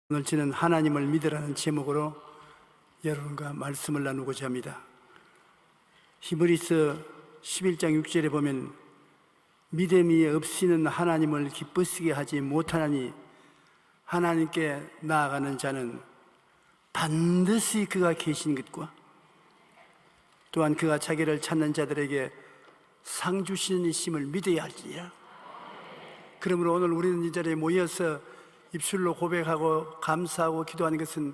오늘 저는 하나님을 믿으라는 제목으로 여러분과 말씀을 나누고자 합니다. 히브리서 11장 6절에 보면 믿음이 없이는 하나님을 기쁘시게 하지 못하나니 하나님께 나아가는 자는 반드시 그가 계신 것과 또한 그가 자기를 찾는 자들에게 상 주시는 이심을 믿어야 할지니라. 그러므로 오늘 우리는 이 자리에 모여서 입술로 고백하고 감사하고 기도하는 것은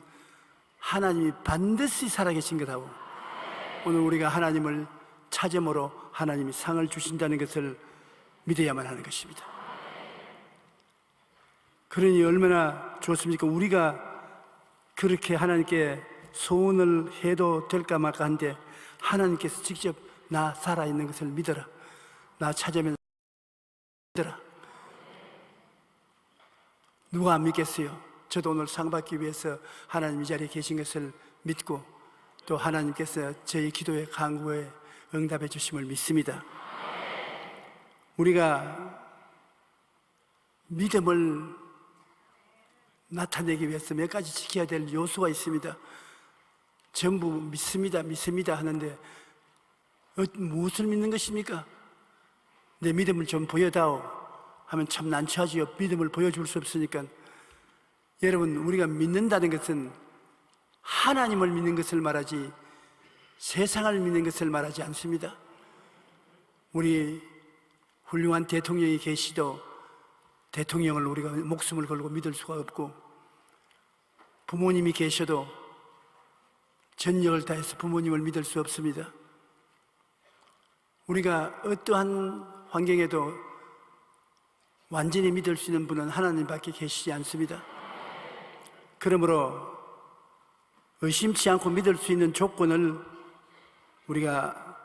하나님이 반드시 살아계신 것하고 오늘 우리가 하나님을 찾음으로 하나님이 상을 주신다는 것을 믿어야만 하는 것입니다. 그러니 얼마나 좋습니까? 우리가 그렇게 하나님께 소원을 해도 될까 말까 한데 하나님께서 직접 나 살아있는 것을 믿어라, 나 찾으면 믿어라. 누가 안 믿겠어요? 저도 오늘 상 받기 위해서 하나님 이 자리에 계신 것을 믿고 또 하나님께서 저희 기도의 간구에 응답해 주심을 믿습니다. 우리가 믿음을 나타내기 위해서 몇 가지 지켜야 될 요소가 있습니다. 전부 믿습니다 하는데 무엇을 믿는 것입니까? 내 믿음을 좀 보여다오 하면 참 난처하지요. 믿음을 보여줄 수 없으니까. 여러분, 우리가 믿는다는 것은 하나님을 믿는 것을 말하지 세상을 믿는 것을 말하지 않습니다. 우리 훌륭한 대통령이 계시도 대통령을 우리가 목숨을 걸고 믿을 수가 없고, 부모님이 계셔도 전력을 다해서 부모님을 믿을 수 없습니다. 우리가 어떠한 환경에도 완전히 믿을 수 있는 분은 하나님밖에 계시지 않습니다. 그러므로 의심치 않고 믿을 수 있는 조건을 우리가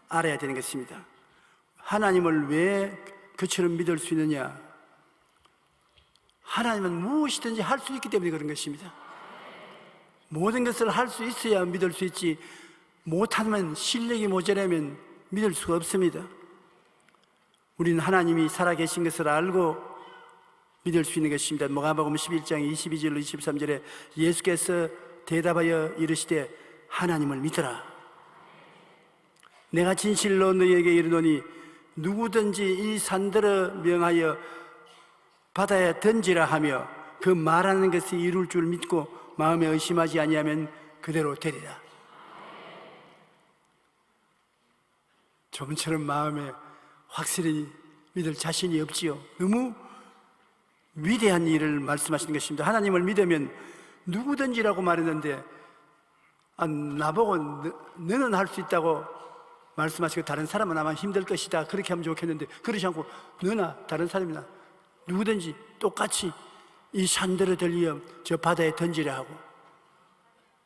알아야 되는 것입니다. 하나님을 왜 그처럼 믿을 수 있느냐? 하나님은 무엇이든지 할 수 있기 때문에 그런 것입니다. 모든 것을 할 수 있어야 믿을 수 있지, 못하면, 실력이 모자라면 믿을 수가 없습니다. 우리는 하나님이 살아계신 것을 알고 믿을 수 있는 것입니다. 마가복음 11장 22절로 23절에 예수께서 대답하여 이르시되 하나님을 믿어라. 내가 진실로 너희에게 이르노니 누구든지 이 산들어 명하여 바다에 던지라 하며 그 말하는 것이 이룰 줄 믿고 마음에 의심하지 아니하면 그대로 되리라. 좀처럼 마음에 확실히 믿을 자신이 없지요. 너무 위대한 일을 말씀하시는 것입니다. 하나님을 믿으면 누구든지라고 말했는데 나보고 너는 할 수 있다고 말씀하시고 다른 사람은 아마 힘들 것이다 그렇게 하면 좋겠는데 그러지 않고 너나 다른 사람이나 누구든지 똑같이 이 산들을 들리어 저 바다에 던지라 하고,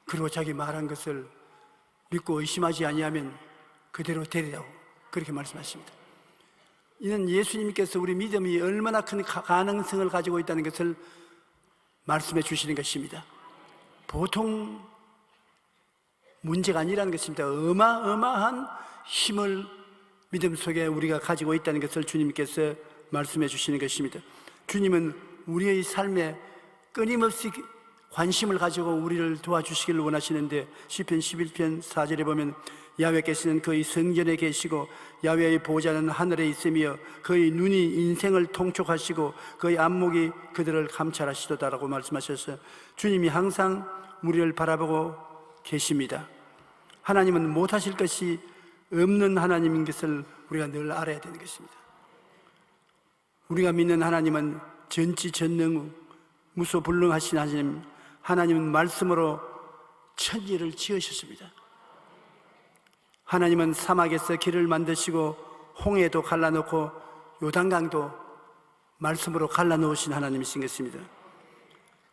그리고 자기 말한 것을 믿고 의심하지 아니하면 그대로 되리라고 그렇게 말씀하십니다. 이는 예수님께서 우리 믿음이 얼마나 큰 가능성을 가지고 있다는 것을 말씀해 주시는 것입니다. 보통 문제가 아니라는 것입니다. 어마어마한 힘을 믿음 속에 우리가 가지고 있다는 것을 주님께서 말씀해 주시는 것입니다. 주님은 우리의 삶에 끊임없이 관심을 가지고 우리를 도와주시기를 원하시는데 시편 11편 4절에 보면 야훼께서는 그의 성전에 계시고 야훼의 보좌는 하늘에 있으며 그의 눈이 인생을 통촉하시고 그의 안목이 그들을 감찰하시도다라고 말씀하셔서 주님이 항상 우리를 바라보고 계십니다. 하나님은 못하실 것이 없는 하나님인 것을 우리가 늘 알아야 되는 것입니다. 우리가 믿는 하나님은 전지전능 무소불능하신 하나님, 하나님은 말씀으로 천지를 지으셨습니다. 하나님은 사막에서 길을 만드시고 홍해도 갈라놓고 요단강도 말씀으로 갈라놓으신 하나님이신 것입니다.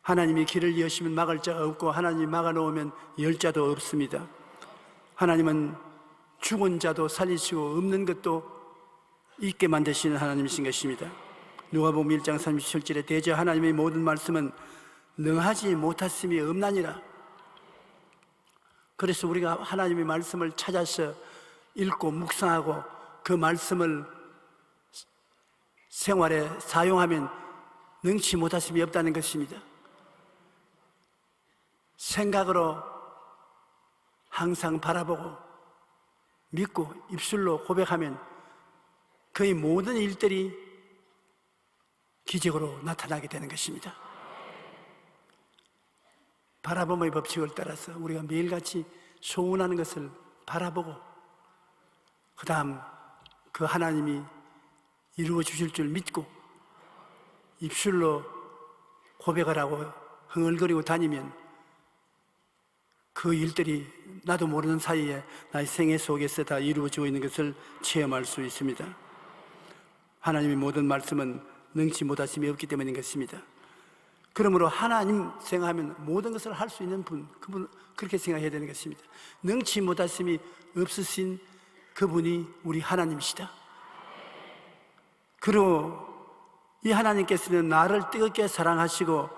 하나님이 길을 여시면 막을 자가 없고 하나님이 막아놓으면 열 자도 없습니다. 하나님은 죽은 자도 살리시고 없는 것도 있게 만드시는 하나님이신 것입니다. 누가복음 1장 37절에 대저 하나님의 모든 말씀은 능하지 못하심이 없나니라. 그래서 우리가 하나님의 말씀을 찾아서 읽고 묵상하고 그 말씀을 생활에 사용하면 능치 못하심이 없다는 것입니다. 생각으로 항상 바라보고 믿고 입술로 고백하면 그의 모든 일들이 기적으로 나타나게 되는 것입니다. 바라봄의 법칙을 따라서 우리가 매일같이 소원하는 것을 바라보고 그 다음 그 하나님이 이루어 주실 줄 믿고 입술로 고백을 하고 흥얼거리고 다니면 그 일들이 나도 모르는 사이에 나의 생애 속에서 다 이루어지고 있는 것을 체험할 수 있습니다. 하나님의 모든 말씀은 능치 못하심이 없기 때문인 것입니다. 그러므로 하나님 생각하면 모든 것을 할 수 있는 분, 그분 그렇게 생각해야 되는 것입니다. 능치 못하심이 없으신 그분이 우리 하나님이시다. 그리고 이 하나님께서는 나를 뜨겁게 사랑하시고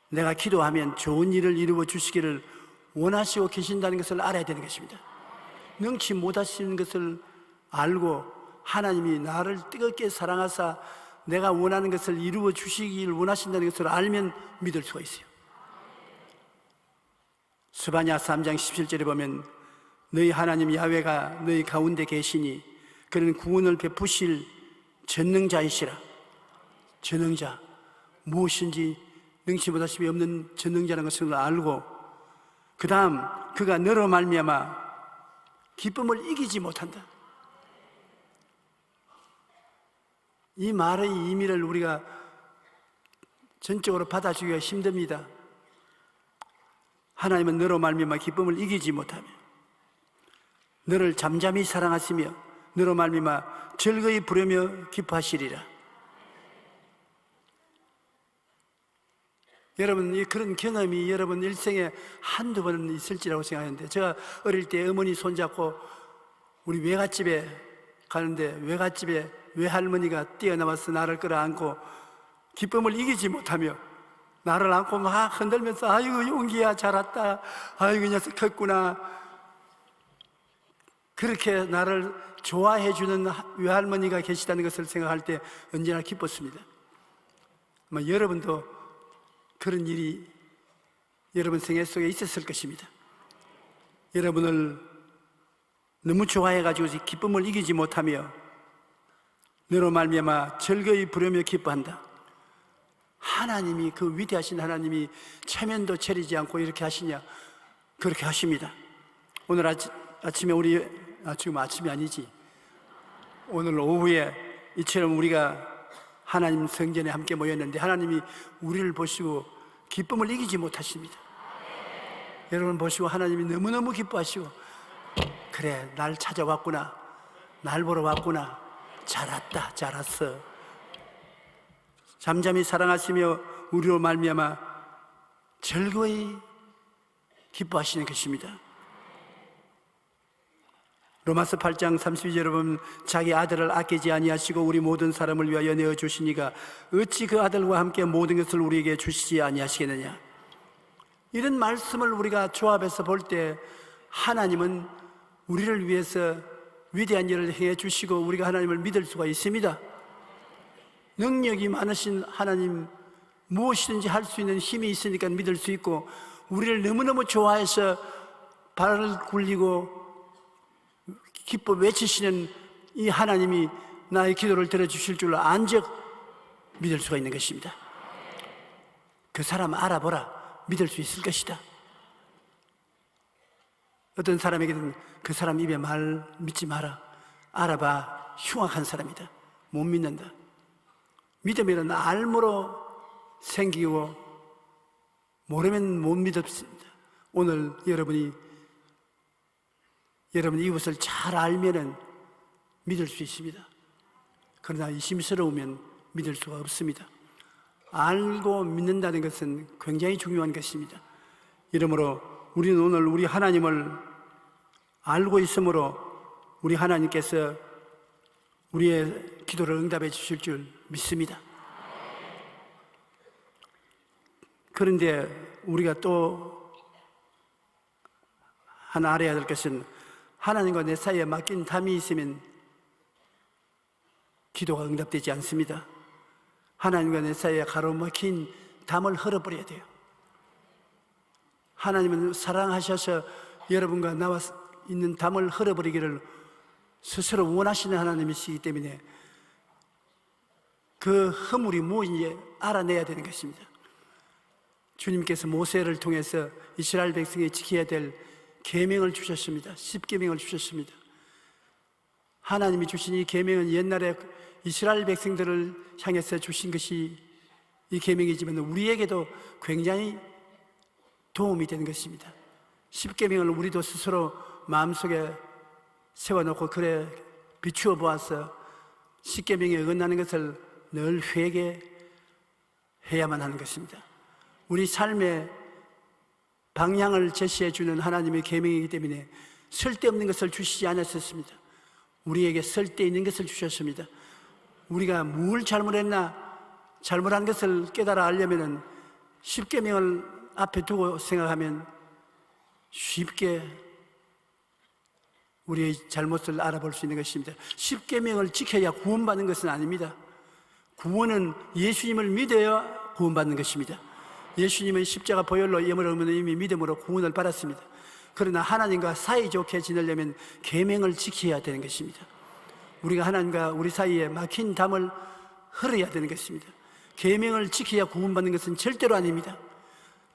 내가 기도하면 좋은 일을 이루어 주시기를 원하시고 계신다는 것을 알아야 되는 것입니다. 능치 못하시는 것을 알고 하나님이 나를 뜨겁게 사랑하사 내가 원하는 것을 이루어 주시길 원하신다는 것을 알면 믿을 수가 있어요. 스바냐 3장 17절에 보면 너희 하나님 야훼가 너희 가운데 계시니 그는 구원을 베푸실 전능자이시라. 전능자, 무엇인지 능치 못하심이 없는 전능자라는 것을 알고 그 다음 그가 너로 말미암아 기쁨을 이기지 못한다. 이 말의 의미를 우리가 전적으로 받아주기가 힘듭니다. 하나님은 너로 말미암아 기쁨을 이기지 못하며 너를 잠잠히 사랑하시며 너로 말미암아 즐거이 부르며 기뻐하시리라. 여러분, 그런 경험이 여러분 일생에 한두 번은 있을지라고 생각하는데 제가 어릴 때 어머니 손잡고 우리 외갓집에 가는데 외갓집에 외할머니가 뛰어나와서 나를 끌어안고 기쁨을 이기지 못하며 나를 안고 막 흔들면서 아이고 용기야 잘 왔다, 아이고 이 녀석 컸구나, 그렇게 나를 좋아해 주는 외할머니가 계시다는 것을 생각할 때 언제나 기뻤습니다. 아마 여러분도 그런 일이 여러분 생애 속에 있었을 것입니다. 여러분을 너무 좋아해가지고 기쁨을 이기지 못하며 너로 말미암아 즐거이 부르며 기뻐한다. 하나님이, 그 위대하신 하나님이 체면도 차리지 않고 이렇게 하시냐? 그렇게 하십니다. 오늘 아침에 우리 지금 아침이 아니지, 오늘 오후에 이처럼 우리가 하나님 성전에 함께 모였는데 하나님이 우리를 보시고 기쁨을 이기지 못하십니다. 여러분 보시고 하나님이 너무너무 기뻐하시고 그래 날 찾아왔구나, 날 보러 왔구나, 잘 왔다, 잘 왔어. 잠잠히 사랑하시며 우리로 말미암아 즐거이 기뻐하시는 것입니다. 로마서 8장 32절에 보면 자기 아들을 아끼지 아니하시고 우리 모든 사람을 위하여 내어 주시니가 어찌 그 아들과 함께 모든 것을 우리에게 주시지 아니하시겠느냐. 이런 말씀을 우리가 조합해서 볼 때 하나님은 우리를 위해서 위대한 일을 행해 주시고 우리가 하나님을 믿을 수가 있습니다. 능력이 많으신 하나님, 무엇이든지 할 수 있는 힘이 있으니까 믿을 수 있고, 우리를 너무너무 좋아해서 발을 굴리고 기뻐 외치시는 이 하나님이 나의 기도를 들어주실 줄로 안적 믿을 수가 있는 것입니다. 그 사람 알아보라, 믿을 수 있을 것이다. 어떤 사람에게는 그 사람 입에 말 믿지 마라, 알아봐, 흉악한 사람이다, 못 믿는다. 믿으면 알므로 생기고 모르면 못 믿습니다. 오늘 여러분 이것을 잘 알면은 믿을 수 있습니다. 그러나 의심스러우면 믿을 수가 없습니다. 알고 믿는다는 것은 굉장히 중요한 것입니다. 이러므로 우리는 오늘 우리 하나님을 알고 있으므로 우리 하나님께서 우리의 기도를 응답해 주실 줄 믿습니다. 그런데 우리가 또 하나 알아야 될 것은 하나님과 내 사이에 맡긴 담이 있으면 기도가 응답되지 않습니다. 하나님과 내 사이에 가로막힌 담을 헐어버려야 돼요. 하나님은 사랑하셔서 여러분과 나와 있는 담을 흘려버리기를 스스로 원하시는 하나님이시기 때문에 그 허물이 무엇인지 알아내야 되는 것입니다. 주님께서 모세를 통해서 이스라엘 백성이 지켜야 될 계명을 주셨습니다. 10계명을 주셨습니다. 하나님이 주신 이 계명은 옛날에 이스라엘 백성들을 향해서 주신 것이 이 계명이지만 우리에게도 굉장히 도움이 되는 것입니다. 10계명을 우리도 스스로 마음속에 세워놓고 그래 비추어 보아서 10계명에 어긋나는 것을 늘 회개해야만 하는 것입니다. 우리 삶의 방향을 제시해 주는 하나님의 계명이기 때문에 쓸데없는 것을 주시지 않았었습니다. 우리에게 쓸데있는 것을 주셨습니다. 우리가 뭘 잘못했나, 잘못한 것을 깨달아 알려면은 10계명을 앞에 두고 생각하면 쉽게 우리의 잘못을 알아볼 수 있는 것입니다. 10계명을 지켜야 구원받는 것은 아닙니다. 구원은 예수님을 믿어야 구원받는 것입니다. 예수님은 십자가 보혈로 염을 얻으면 이미 믿음으로 구원을 받았습니다. 그러나 하나님과 사이좋게 지내려면 계명을 지켜야 되는 것입니다. 우리가 하나님과 우리 사이에 막힌 담을 흘려야 되는 것입니다. 계명을 지켜야 구원받는 것은 절대로 아닙니다.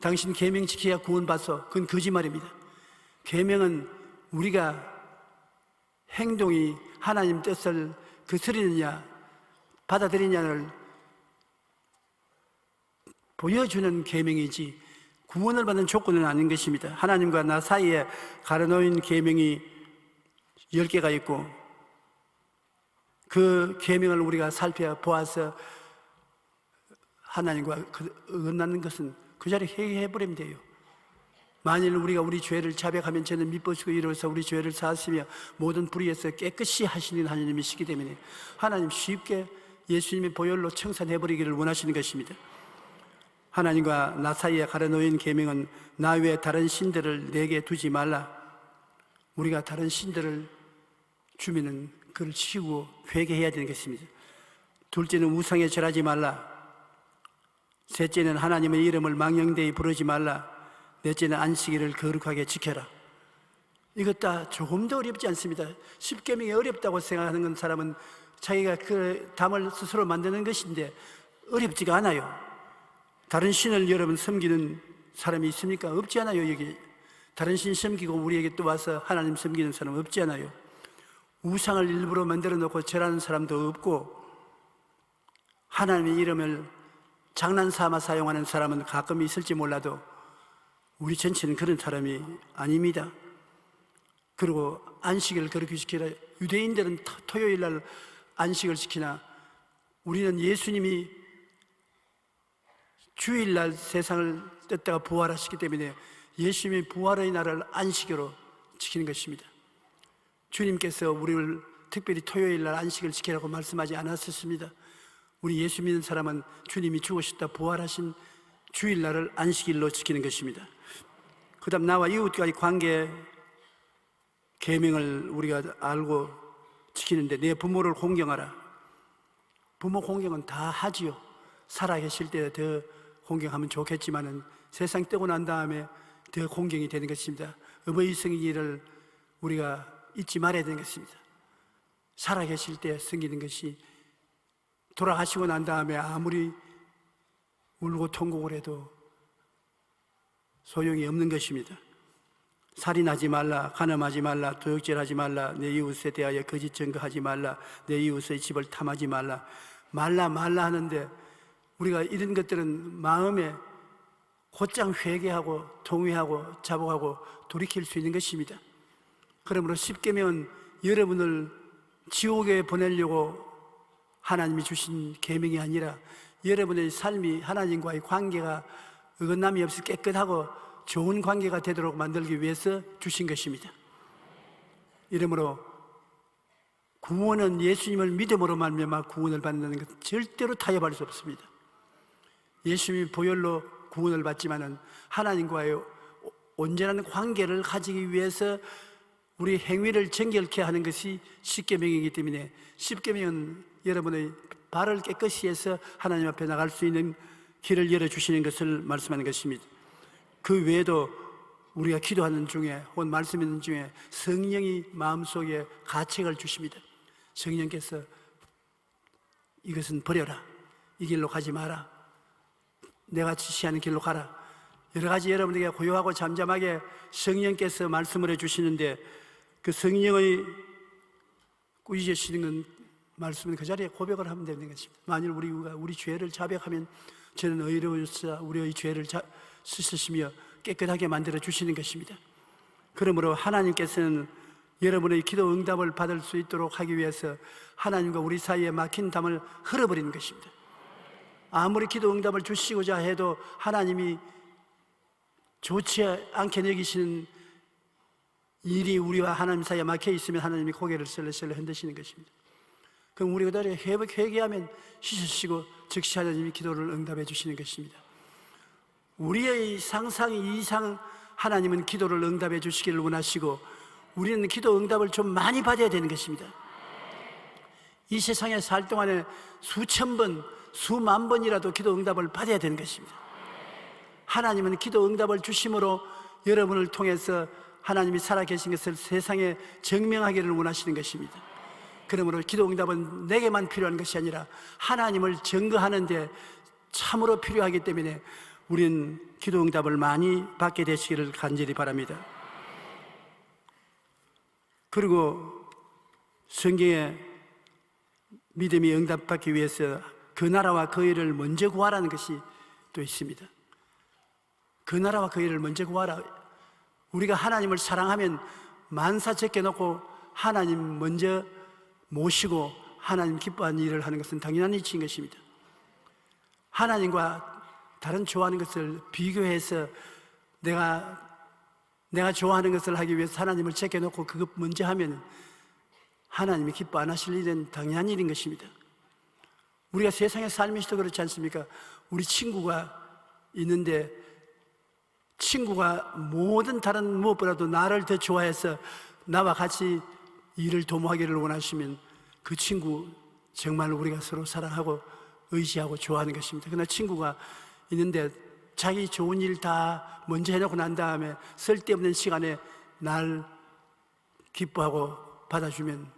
당신 계명 지켜야 구원받소, 그건 거짓말입니다. 계명은 우리가 행동이 하나님 뜻을 거스리느냐 받아들이냐를 보여주는 계명이지 구원을 받는 조건은 아닌 것입니다. 하나님과 나 사이에 가려놓은 계명이 10개가 있고 그 계명을 우리가 살펴보아서 하나님과 어긋나는 것은 그 자리에 회개해버리면 돼요. 만일 우리가 우리 죄를 자백하면 저는 미쁘시고 이로써 우리 죄를 사하시며 모든 불의에서 깨끗이 하시는 하나님이시기 때문에 하나님 쉽게 예수님의 보혈로 청산해버리기를 원하시는 것입니다. 하나님과 나 사이에 가려놓인 계명은 나 외에 다른 신들을 내게 두지 말라. 우리가 다른 신들을 주면은 그를 치우고 회개해야 되는 것입니다. 둘째는 우상에 절하지 말라. 셋째는 하나님의 이름을 망령되이 부르지 말라. 넷째는 안식일을 거룩하게 지켜라. 이것 다 조금도 어렵지 않습니다. 10계명이 어렵다고 생각하는 사람은 자기가 그 담을 스스로 만드는 것인데 어렵지가 않아요. 다른 신을 여러분 섬기는 사람이 있습니까? 없지 않아요. 여기 다른 신 섬기고 우리에게 또 와서 하나님 섬기는 사람은 없지 않아요. 우상을 일부러 만들어 놓고 절하는 사람도 없고 하나님의 이름을 장난삼아 사용하는 사람은 가끔 있을지 몰라도 우리 전체는 그런 사람이 아닙니다. 그리고 안식을 그렇게 지키라. 유대인들은 토요일 날 안식을 지키나 우리는 예수님이 주일날 세상을 떴다가 부활하시기 때문에 예수님의 부활의 날을 안식으로 지키는 것입니다. 주님께서 우리를 특별히 토요일날 안식을 지키라고 말씀하지 않았었습니다. 우리 예수 믿는 사람은 주님이 죽으셨다 부활하신 주일날을 안식일로 지키는 것입니다. 그 다음 나와 이웃과의 관계 계명을 우리가 알고 지키는데 내 부모를 공경하라. 부모 공경은 다 하지요. 살아계실 때 더 공경하면 좋겠지만은 세상 뜨고 난 다음에 더 공경이 되는 것입니다. 어버이 성일을 우리가 잊지 말아야 되는 것입니다. 살아계실 때 섬기는 것이 돌아가시고 난 다음에 아무리 울고 통곡을 해도 소용이 없는 것입니다. 살인하지 말라, 간음하지 말라, 도둑질하지 말라, 내 이웃에 대하여 거짓 증거하지 말라, 내 이웃의 집을 탐하지 말라. 말라 하는데 우리가 이런 것들은 마음에 곧장 회개하고 통회하고 자복하고 돌이킬 수 있는 것입니다. 그러므로 10계명은 여러분을 지옥에 보내려고 하나님이 주신 계명이 아니라 여러분의 삶이 하나님과의 관계가 어긋남이 없이 깨끗하고 좋은 관계가 되도록 만들기 위해서 주신 것입니다. 이러므로 구원은 예수님을 믿음으로 말미암아 구원을 받는 것 절대로 타협할 수 없습니다. 예수님이 보혈로 구원을 받지만은 하나님과의 온전한 관계를 가지기 위해서 우리 행위를 정결케 하는 것이 10계명이기 때문에 10계명은 여러분의 발을 깨끗이 해서 하나님 앞에 나갈 수 있는 길을 열어주시는 것을 말씀하는 것입니다. 그 외에도 우리가 기도하는 중에 혹은 말씀 있는 중에 성령이 마음속에 가책을 주십니다. 성령께서 이것은 버려라, 이 길로 가지 마라, 내가 지시하는 길로 가라. 여러 가지 여러분에게 고요하고 잠잠하게 성령께서 말씀을 해주시는데, 그 성령의 꾸짖으시는 말씀은 그 자리에 고백을 하면 되는 것입니다. 만일 우리가 우리 죄를 자백하면 저는 의로우사 우리의 죄를 씻으시며 깨끗하게 만들어 주시는 것입니다. 그러므로 하나님께서는 여러분의 기도 응답을 받을 수 있도록 하기 위해서 하나님과 우리 사이에 막힌 담을 흘러버리는 것입니다. 아무리 기도 응답을 주시고자 해도 하나님이 좋지 않게 여기시는 일이 우리와 하나님 사이에 막혀 있으면 하나님이 고개를 설레설레 흔드시는 것입니다. 그럼 우리 그대로 회개하면 씻으시고 즉시 하나님이 기도를 응답해 주시는 것입니다. 우리의 상상 이상 하나님은 기도를 응답해 주시기를 원하시고, 우리는 기도 응답을 좀 많이 받아야 되는 것입니다. 이 세상에 살 동안에 수천 번, 수만 번이라도 기도 응답을 받아야 되는 것입니다. 하나님은 기도 응답을 주심으로 여러분을 통해서 하나님이 살아계신 것을 세상에 증명하기를 원하시는 것입니다. 그러므로 기도 응답은 내게만 필요한 것이 아니라 하나님을 증거하는 데 참으로 필요하기 때문에 우리는 기도 응답을 많이 받게 되시기를 간절히 바랍니다. 그리고 성경에 믿음이 응답받기 위해서 그 나라와 그 일을 먼저 구하라는 것이 또 있습니다. 그 나라와 그 일을 먼저 구하라. 우리가 하나님을 사랑하면 만사 제껴놓고 하나님 먼저 모시고 하나님 기뻐하는 일을 하는 것은 당연한 이치인 것입니다. 하나님과 다른 좋아하는 것을 비교해서 내가 좋아하는 것을 하기 위해서 하나님을 제껴놓고 그것 먼저 하면 하나님이 기뻐 안 하실 일은 당연한 일인 것입니다. 우리가 세상에 살면서도 그렇지 않습니까? 우리 친구가 있는데 친구가 모든 다른 무엇보다도 나를 더 좋아해서 나와 같이 일을 도모하기를 원하시면 그 친구 정말 우리가 서로 사랑하고 의지하고 좋아하는 것입니다. 그러나 친구가 있는데 자기 좋은 일 다 먼저 해놓고 난 다음에 쓸데없는 시간에 날 기뻐하고 받아주면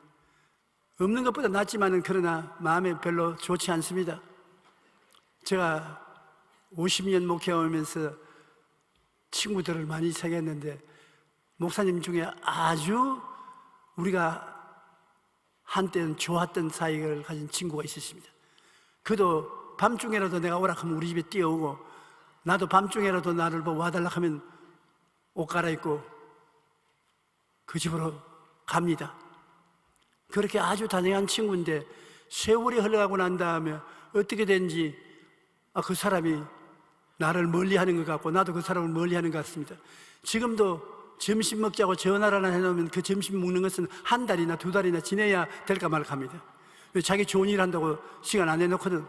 없는 것보다 낫지만은 그러나 마음에 별로 좋지 않습니다. 제가 50년 목회하면서 친구들을 많이 사귀었는데 목사님 중에 아주 우리가 한때는 좋았던 사이를 가진 친구가 있었습니다. 그도 밤중에라도 내가 오라 하면 우리 집에 뛰어오고, 나도 밤중에라도 나를 보고 와달라 하면 옷 갈아입고 그 집으로 갑니다. 그렇게 아주 다정한 친구인데 세월이 흘러가고 난 다음에 어떻게 된지 그 사람이 나를 멀리하는 것 같고 나도 그 사람을 멀리하는 것 같습니다. 지금도 점심 먹자고 전화를 하나 해놓으면 그 점심 먹는 것은 한 달이나 두 달이나 지내야 될까 말까 합니다. 자기 좋은 일 한다고 시간 안 해놓거든.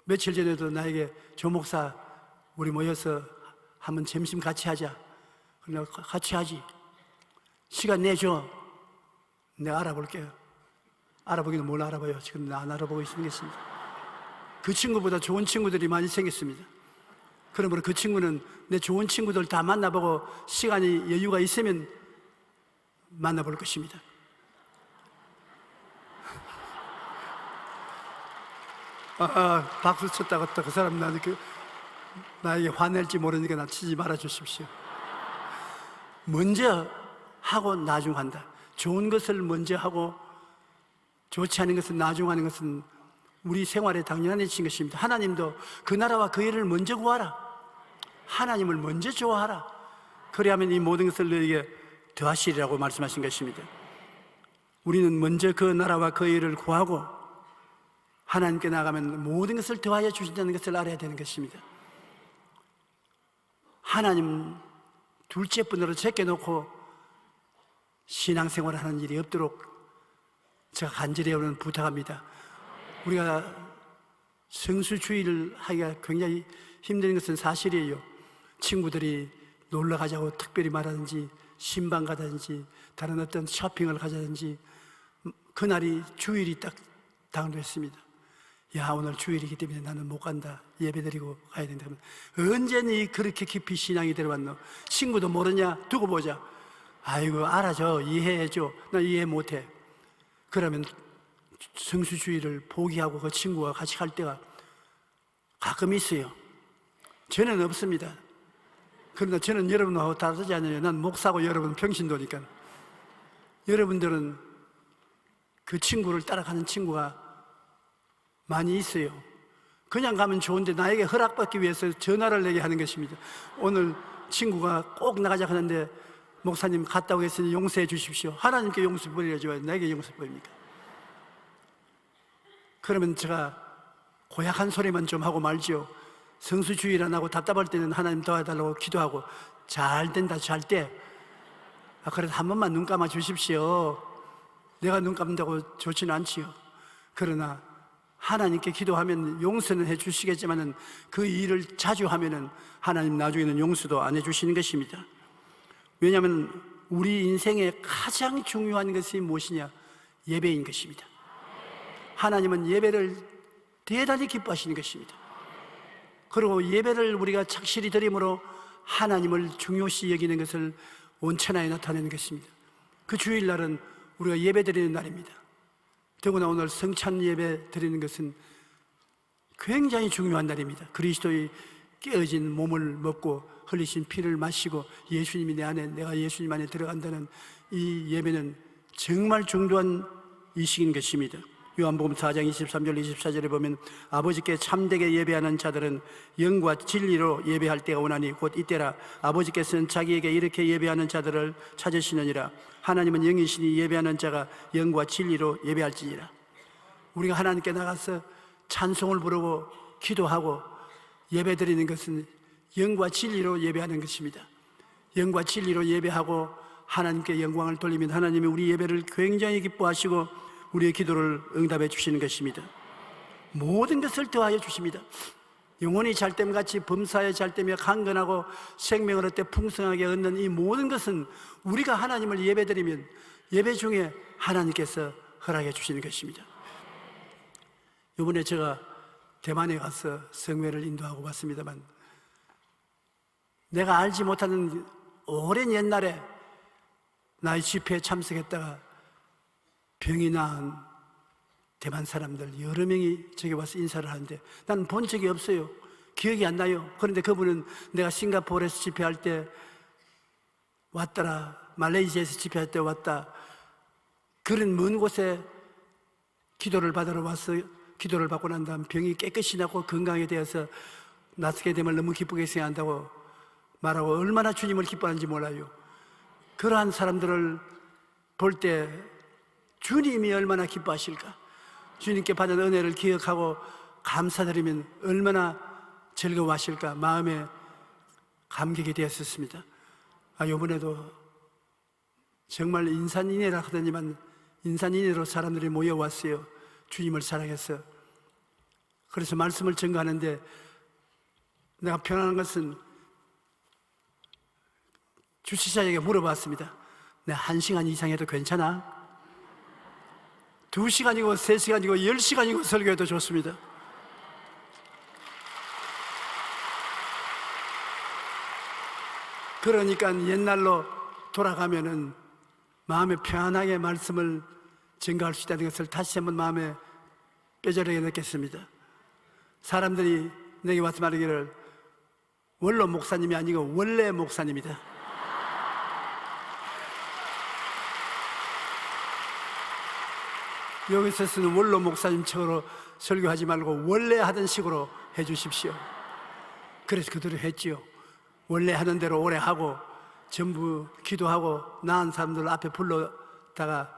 며칠 전에도 나에게 조 목사 우리 모여서 한번 점심 같이 하자. 그래 같이 하지. 시간 내줘. 내가 알아볼게요. 알아보기는 뭘 알아봐요. 지금 나 안 알아보고 있는 것입니다. 그 친구보다 좋은 친구들이 많이 생겼습니다. 그러므로 그 친구는 내 좋은 친구들 다 만나보고 시간이 여유가 있으면 만나볼 것입니다. 박수 쳤다고 또 그 사람 나에게 화낼지 모르니까 나 치지 말아 주십시오. 먼저 하고 나중 한다. 좋은 것을 먼저 하고 좋지 않은 것을 나중 하는 것은 우리 생활에 당연한 일인 것입니다. 하나님도 그 나라와 그 일을 먼저 구하라. 하나님을 먼저 좋아하라. 그리하면 이 모든 것을 너에게 더하시리라고 말씀하신 것입니다. 우리는 먼저 그 나라와 그 일을 구하고 하나님께 나가면 모든 것을 더하여 주신다는 것을 알아야 되는 것입니다. 하나님 둘째 분으로 제껴놓고 신앙생활을 하는 일이 없도록 제가 간절히 여러분 부탁합니다. 우리가 성수주의를 하기가 굉장히 힘든 것은 사실이에요. 친구들이 놀러 가자고 특별히 말하든지 신방 가든지 다른 어떤 쇼핑을 가자든지 그날이 주일이 딱 당도했습니다. 야, 오늘 주일이기 때문에 나는 못 간다, 예배드리고 가야 된다. 언제니 그렇게 깊이 신앙이 들어왔노? 친구도 모르냐? 두고 보자. 아이고, 알아줘, 이해해줘. 나 이해 못해. 그러면 성수주의를 포기하고 그 친구와 같이 갈 때가 가끔 있어요. 저는 없습니다. 그러나 저는 여러분하고 다르지 않아요. 난 목사고 여러분은 평신도니까. 여러분들은 그 친구를 따라가는 친구가 많이 있어요. 그냥 가면 좋은데 나에게 허락받기 위해서 전화를 내게 하는 것입니다. 오늘 친구가 꼭 나가자 하는데 목사님 갔다 오겠으니 용서해 주십시오. 하나님께 용서 버리려죠. 나에게 용서 버립니까? 그러면 제가 고약한 소리만 좀 하고 말지요. 성수주의를 안 하고 답답할 때는 하나님 도와달라고 기도하고 잘 된다, 잘 돼. 그래도 한 번만 눈 감아 주십시오. 내가 눈 감는다고 좋지는 않지요. 그러나 하나님께 기도하면 용서는 해 주시겠지만은 그 일을 자주 하면은 하나님 나중에는 용서도 안 해 주시는 것입니다. 왜냐하면 우리 인생에 가장 중요한 것이 무엇이냐? 예배인 것입니다. 하나님은 예배를 대단히 기뻐하시는 것입니다. 그리고 예배를 우리가 착실히 드림으로 하나님을 중요시 여기는 것을 온천하에 나타내는 것입니다. 그 주일날은 우리가 예배 드리는 날입니다. 더구나 오늘 성찬 예배 드리는 것은 굉장히 중요한 날입니다. 그리스도의 깨어진 몸을 먹고 흘리신 피를 마시고 예수님이 내 안에, 내가 예수님 안에 들어간다는 이 예배는 정말 중요한 이식인 것입니다. 요한복음 4장 23절 24절에 보면 아버지께 참되게 예배하는 자들은 영과 진리로 예배할 때가 오나니 곧 이때라. 아버지께서는 자기에게 이렇게 예배하는 자들을 찾으시느니라. 하나님은 영이시니 예배하는 자가 영과 진리로 예배할지니라. 우리가 하나님께 나가서 찬송을 부르고 기도하고 예배드리는 것은 영과 진리로 예배하는 것입니다. 영과 진리로 예배하고 하나님께 영광을 돌리면 하나님이 우리 예배를 굉장히 기뻐하시고 우리의 기도를 응답해 주시는 것입니다. 모든 것을 더하여 주십니다. 영혼이 잘됨같이 범사에 잘되며 강건하고 생명을 얻되 풍성하게 얻는 이 모든 것은 우리가 하나님을 예배드리면 예배 중에 하나님께서 허락해 주시는 것입니다. 이번에 제가 대만에 가서 성회를 인도하고 왔습니다만 내가 알지 못하는 오랜 옛날에 나의 집회에 참석했다가 병이 나은 대만 사람들 여러 명이 저기 와서 인사를 하는데 나는 본 적이 없어요. 기억이 안 나요. 그런데 그분은 내가 싱가포르에서 집회할 때 왔더라, 말레이시아에서 집회할 때 왔다, 그런 먼 곳에 기도를 받으러 와서 기도를 받고 난 다음 병이 깨끗이 낫고 건강하게 되어서 낫게 되면 너무 기쁘게 생각한다고 말하고 얼마나 주님을 기뻐하는지 몰라요. 그러한 사람들을 볼 때 주님이 얼마나 기뻐하실까? 주님께 받은 은혜를 기억하고 감사드리면 얼마나 즐거워하실까? 마음에 감격이 되었었습니다. 이번에도 정말 인산인해라 하더니만 인산인해로 사람들이 모여왔어요. 주님을 사랑해서. 그래서 말씀을 전가하는데 내가 편안한 것은 주치자에게 물어봤습니다. 내가 1시간 이상 해도 괜찮아? 2시간이고 3시간이고 10시간이고 설교해도 좋습니다. 그러니까 옛날로 돌아가면은 마음에 편안하게 말씀을 증거할 수 있다는 것을 다시 한번 마음에 뼈저리게 느꼈습니다. 사람들이 내게 와서 말하기를 원로 목사님이 아니고 원래 목사님이다. 여기서 쓰는 원로 목사님처럼 설교하지 말고 원래 하던 식으로 해주십시오. 그래서 그대로 했지요. 원래 하는 대로 오래 하고 전부 기도하고 나은 사람들 앞에 불러다가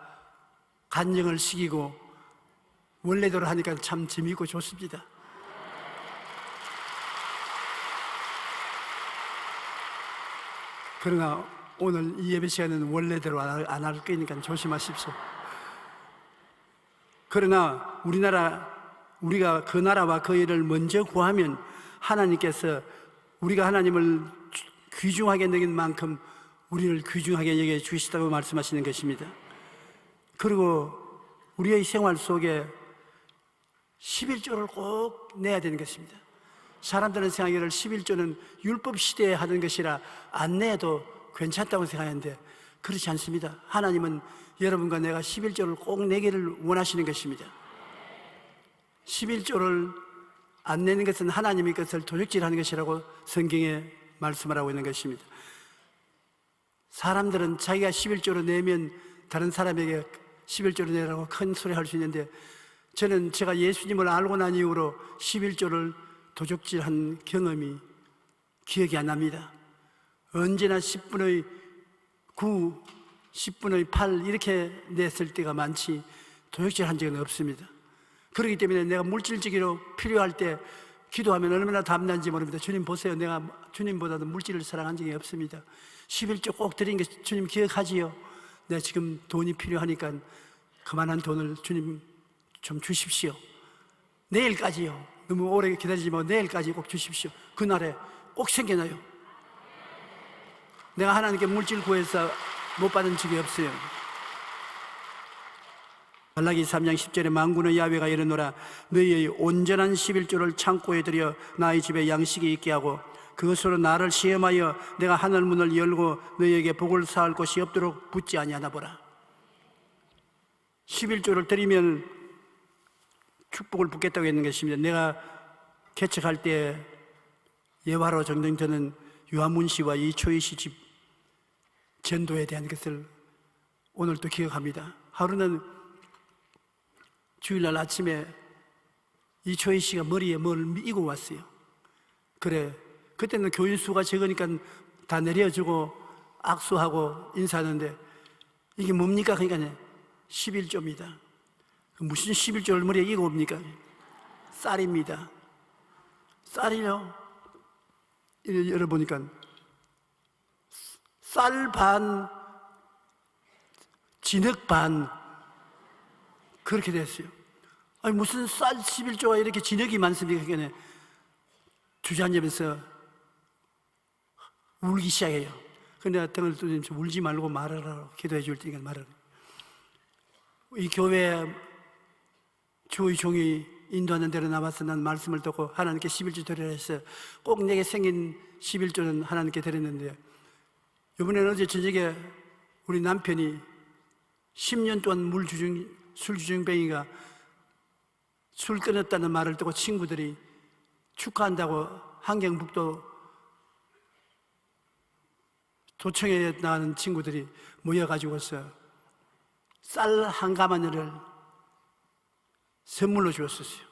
간증을 시키고 원래대로 하니까 참 재미있고 좋습니다. 그러나 오늘 이 예배 시간에는 원래대로 안 할 거니까 조심하십시오. 그러나 우리가 그 나라와 그 일을 먼저 구하면 하나님께서 우리가 하나님을 귀중하게 여긴 만큼 우리를 귀중하게 여겨 주시다고 말씀하시는 것입니다. 그리고 우리의 생활 속에 11조를 꼭 내야 되는 것입니다. 사람들은 생각하기를 11조는 율법 시대에 하는 것이라 안 내도 괜찮다고 생각하는데 그렇지 않습니다. 하나님은 여러분과 내가 11조를 꼭 내기를 원하시는 것입니다. 11조를 안 내는 것은 하나님의 것을 도적질하는 것이라고 성경에 말씀을 하고 있는 것입니다. 사람들은 자기가 11조를 내면 다른 사람에게 11조를 내라고 큰 소리 할 수 있는데 저는 제가 예수님을 알고 난 이후로 11조를 도적질한 경험이 기억이 안 납니다. 언제나 10분의 9, 10분의 8 이렇게 냈을 때가 많지 도적질한 적은 없습니다. 그렇기 때문에 내가 물질적으로 필요할 때 기도하면 얼마나 담난지 모릅니다. 주님 보세요, 내가 주님보다도 물질을 사랑한 적이 없습니다. 11조 꼭 드린 게 주님 기억하지요? 내가 지금 돈이 필요하니까 그만한 돈을 주님 좀 주십시오. 내일까지요. 너무 오래 기다리지 말고 내일까지 꼭 주십시오. 그날에 꼭 생겨나요. 내가 하나님께 물질 구해서 못 받은 적이 없어요. 말라기 3장 10절에 만군의 야훼가 이르노라 너희의 온전한 11조를 창고에 들여 나의 집에 양식이 있게 하고 그것으로 나를 시험하여 내가 하늘 문을 열고 너희에게 복을 쌓을 곳이 없도록 붙지 아니하나 보라. 11조를 드리면 축복을 붙겠다고 했는 것입니다. 내가 개척할 때 예화로 정정되는 유한문 씨와 이초희 씨 집 전도에 대한 것을 오늘도 기억합니다. 하루는 주일날 아침에 이초희 씨가 머리에 뭘 이고 왔어요. 그래, 그때는 교인 수가 적으니까 다 내려주고 악수하고 인사하는데 이게 뭡니까? 그러니까 11조입니다. 무슨 11조를 머리에 이고 옵니까? 쌀입니다. 쌀이요. 열어보니까 쌀 반, 진흙 반 그렇게 됐어요. 아니 무슨 쌀 11조가 이렇게 진흙이 많습니까? 그러니까 주저앉으면서 울기 시작해요. 근데 내가 등을 두드리면서 울지 말고 말하라고 기도해 줄 테니까 말하라. 이 교회 주의 종이 인도하는 대로 나와서 난 말씀을 듣고 하나님께 11조 드리라 했어요. 꼭 내게 생긴 11조는 하나님께 드렸는데 이번에는 어제 저녁에 우리 남편이 10년 동안 술 주정뱅이가 술 끊었다는 말을 듣고 친구들이 축하한다고 한경북도 도청에 나가는 친구들이 모여가지고서 쌀 한 가마니를 선물로 주었었어요.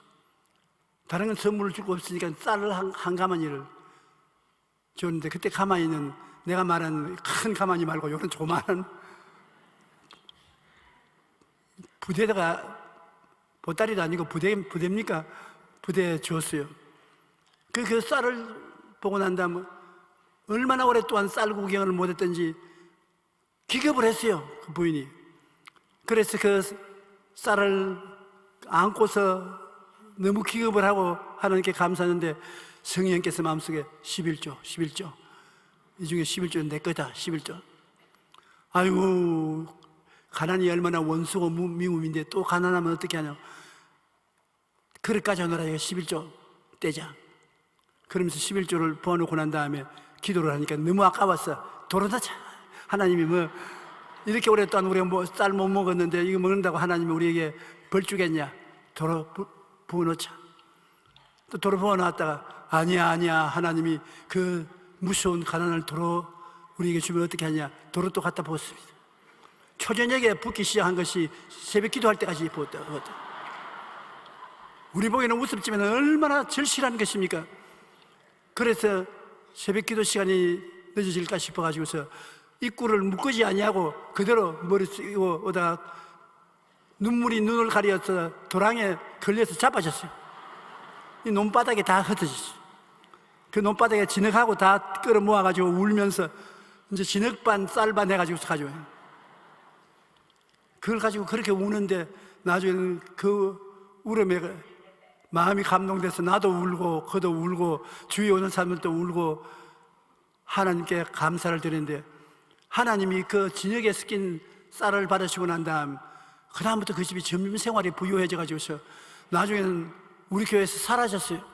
다른 건 선물을 줄 거 없으니까 쌀을 한 가마니를 줬는데 그때 가마니는 내가 말한 큰 가마니 말고 이런 조그마한 부대다가 보따리도 아니고 부대입니까? 부대에 주었어요. 그 쌀을 보고 난 다음에 얼마나 오랫동안 쌀 구경을 못했던지 기겁을 했어요. 그 부인이. 그래서 그 쌀을 안고서 너무 기겁을 하고 하나님께 감사하는데 성령께서 마음속에 11조 이 중에 11조는 내 거다. 11조. 아이고 가난이 얼마나 원수고 미움인데 또 가난하면 어떻게 하냐. 그릇까지 오너라. 11조 떼자. 그러면서 11조를 부어놓고 난 다음에 기도를 하니까 너무 아까웠어. 도로다자. 하나님이 뭐 이렇게 오랫동안 우리가 뭐 쌀 못 먹었는데 이거 먹는다고 하나님이 우리에게 벌 주겠냐. 도로 부어놓자. 또 도로 부어놨다가 아니야 하나님이 그 무서운 가난을 도로 우리에게 주면 어떻게 하냐. 도로 또 갖다 부었습니다. 초저녁에 붓기 시작한 것이 새벽 기도할 때까지 부었다. 우리 보기에는 우습지만 얼마나 절실한 것입니까? 그래서 새벽 기도 시간이 늦어질까 싶어가지고서 입구를 묶지 아니하고 그대로 머리 쓰고 오다가 눈물이 눈을 가려서 도랑에 걸려서 자빠졌어요. 이 논바닥에 다 흩어졌어요. 그 논바닥에 진흙하고 다 끌어 모아가지고 울면서 이제 진흙반 쌀반 해가지고 가져와요. 그걸 가지고 그렇게 우는데 나중에는 그 울음에 마음이 감동돼서 나도 울고 그도 울고 주위에 오는 사람들도 울고 하나님께 감사를 드리는데 하나님이 그 진흙에 섞인 쌀을 받으시고 난 다음 그 다음부터 그 집이 점점 생활이 부유해져 가지고서 나중에는 우리 교회에서 사라졌어요.